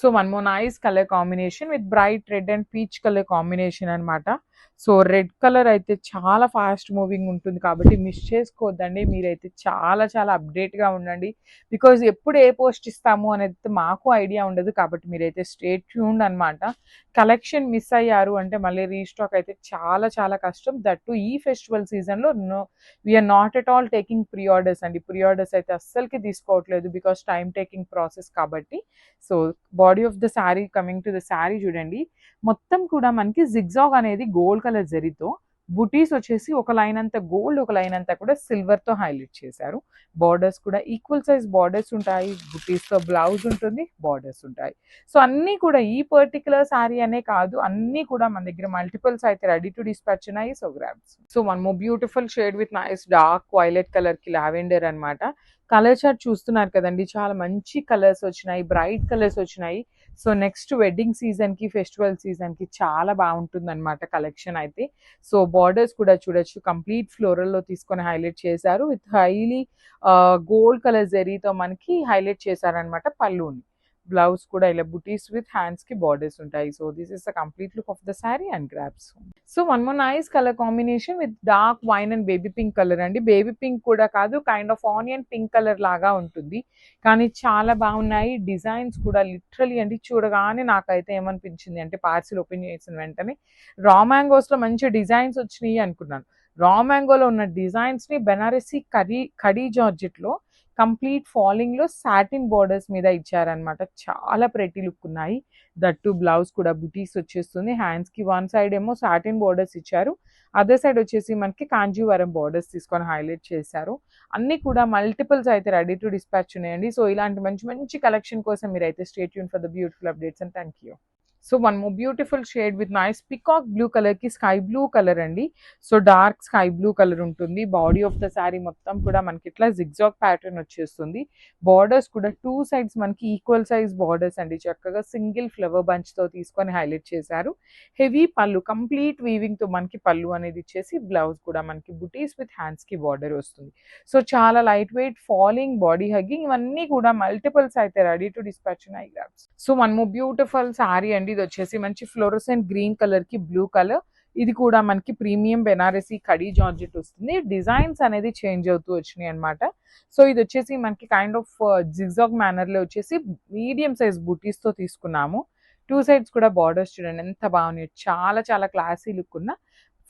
So one more nice colour combination with bright red and peach colour combination అనమాట. So red colour అయితే చాలా fast moving ఉంటుంది కాబట్టి miss చేసుకోవద్దండి. మీరైతే చాలా చాలా అప్డేట్గా ఉండండి. బికాజ్ ఎప్పుడు ఏ పోస్ట్ ఇస్తాము అనేది మాకు ఐడియా ఉండదు కాబట్టి మీరైతే స్టే ట్యూన్డ్ అనమాట. కలెక్షన్ మిస్ అయ్యారు అంటే మళ్ళీ రీస్టాక్ అయితే చాలా చాలా కష్టం. దట్టు ఈ ఫెస్టివల్ సీజన్లో we're not at all taking pre orders అండి. ప్రీ ఆర్డర్స్ అయితే అస్సలకి తీసుకోవట్లేదు బికాస్ టైం టేకింగ్ ప్రాసెస్ కాబట్టి. So body of the sari, coming to the sari చూడండి, మొత్తం కూడా మనకి జిగ్జాగ్ అనేది గోల్డ్ కలర్ జరీతో, బుటీస్ వచ్చేసి ఒక లైన్ అంతా గోల్డ్, ఒక లైన్ అంతా కూడా సిల్వర్ తో హైలైట్ చేశారు. బార్డర్స్ కూడా ఈక్వల్ సైజ్ బార్డర్స్ ఉంటాయి. బుటీస్ తో బ్లౌజ్ ఉంటుంది, బార్డర్స్ ఉంటాయి. సో అన్నీ కూడా ఈ పర్టికులర్ శారీ అనే కాదు, అన్నీ కూడా మన దగ్గర మల్టిపుల్స్ అయితే రెడీ టు డిస్పాచ్ ఉన్నాయి. So grabs. So one more beautiful shade with nice dark violet colour కి లావెండర్ అనమాట. కలర్ చార్ట్ చూస్తున్నారు కదండి, చాలా మంచి కలర్స్ వచ్చినాయి, బ్రైట్ కలర్స్ వచ్చినాయి. సో నెక్స్ట్ వెడ్డింగ్ సీజన్ కి, ఫెస్టివల్ సీజన్ కి చాలా బాగుంటుంది అనమాట కలెక్షన్ అయితే. సో బార్డర్స్ కూడా చూడొచ్చు, కంప్లీట్ ఫ్లోరల్ లో తీసుకొని హైలైట్ చేశారు. విత్ హైలీ గోల్డ్ కలర్ జరీతో మనకి హైలైట్ చేశారనమాట పళ్ళుని. బ్లౌజ్ కూడా ఇలా బుటీస్ విత్ హ్యాండ్స్ కి బార్డర్స్ ఉంటాయి. So this is the complete look of the sari and grabs. So one more nice colour combination with dark wine and baby pink colour అండి. Baby pink కూడా కాదు, kind of onion pink colour లాగా ఉంటుంది, కానీ చాలా బాగున్నాయి designs కూడా. Literally అండి, చూడగానే నాకైతే ఏమనిపించింది అంటే పార్సిల్ ఓపెన్ చేసిన వెంటనే రా మ్యాంగోస్ లో మంచి డిజైన్స్ వచ్చినాయి అనుకున్నాను. రా మ్యాంగోలో ఉన్న డిజైన్స్ ని బెనారసి కడీ జార్జెట్ లో కంప్లీట్ ఫాలింగ్ లో సాటిన్ బోర్డర్స్ మీద ఇచ్చారనమాట. చాలా ప్రెటీ లుక్ ఉన్నాయి. దట్టు బ్లౌజ్ కూడా బుటీస్ వచ్చేస్తుంది. హ్యాండ్స్ కి వన్ సైడ్ ఏమో సాటిన్ బోర్డర్స్ ఇచ్చారు, అదర్ సైడ్ వచ్చేసి మనకి కాంజీవరం బోర్డర్స్ తీసుకొని హైలైట్ చేశారు. అన్ని కూడా మల్టిపుల్స్ అయితే రెడీ టు డిస్పాచ్ ఉన్నాయండి. సో ఇలాంటి మంచి మంచి కలెక్షన్ కోసం మీరు అయితే stay tune for the beautiful updates and thank you. So one more beautiful shade with nice peacock blue colour కి స్కై బ్లూ కలర్ అండి. So dark sky blue colour ఉంటుంది. బాడీ ఆఫ్ ద శారీ మొత్తం కూడా మనకి ఇట్లా జిగ్జాగ్ ప్యాటర్న్ వచ్చేస్తుంది. Borders కూడా two sides మనకి ఈక్వల్ సైజ్ బార్డర్స్ అండి. చక్కగా సింగిల్ ఫ్లవర్ బంచ్ తో తీసుకొని హైలైట్ చేశారు. హెవీ పళ్ళు, కంప్లీట్ వీవింగ్ తో మనకి పళ్ళు అనేది ఇచ్చేసి, బ్లౌజ్ కూడా మనకి బుటీస్ విత్ హ్యాండ్స్ కి బార్డర్ వస్తుంది. సో చాలా light weight, falling, body hugging, ఇవన్నీ కూడా మల్టిపుల్స్ అయితే రెడీ టు డిస్పాచ్ ఉన్నాయి. So one more beautiful sari అండి. ఇది వచ్చేసి మంచి ఫ్లోరోసెంట్ గ్రీన్ కలర్ కి బ్లూ కలర్. ఇది కూడా మనకి ప్రీమియం బెనారసి కడీ జార్జెట్ వస్తుంది. డిజైన్స్ అనేది చేంజ్ అవుతూ వచ్చినాయి అనమాట. సో ఇది వచ్చేసి మనకి కైండ్ ఆఫ్ జిగ్జాగ్ మేనర్ లో వచ్చేసి మీడియం సైజ్ బుటీస్ తో తీసుకున్నాము. టూ సైడ్స్ కూడా బార్డర్స్ చూడండి ఎంత బాగున్నాయి. చాలా చాలా క్లాసీ లుక్ ఉన్న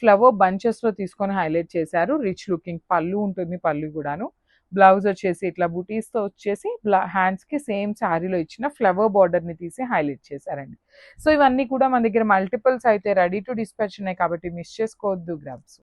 ఫ్లవర్ బంచెస్ లో తీసుకొని హైలైట్ చేశారు. రిచ్ లుకింగ్ పళ్ళు ఉంటుంది, పళ్ళు కూడాను. బ్లౌజ్ వచ్చేసి ఇట్లా బుటీస్ తో వచ్చేసి హ్యాండ్స్ కి సేమ్ శారీలో ఇచ్చిన ఫ్లవర్ బార్డర్ ని తీసి హైలైట్ చేశారండి. సో ఇవన్నీ కూడా మన దగ్గర మల్టిపుల్స్ అయితే రెడీ టు డిస్పాచ్ ఉన్నాయి కాబట్టి మిస్ చేసుకోవద్దు గ్రాబ్స్.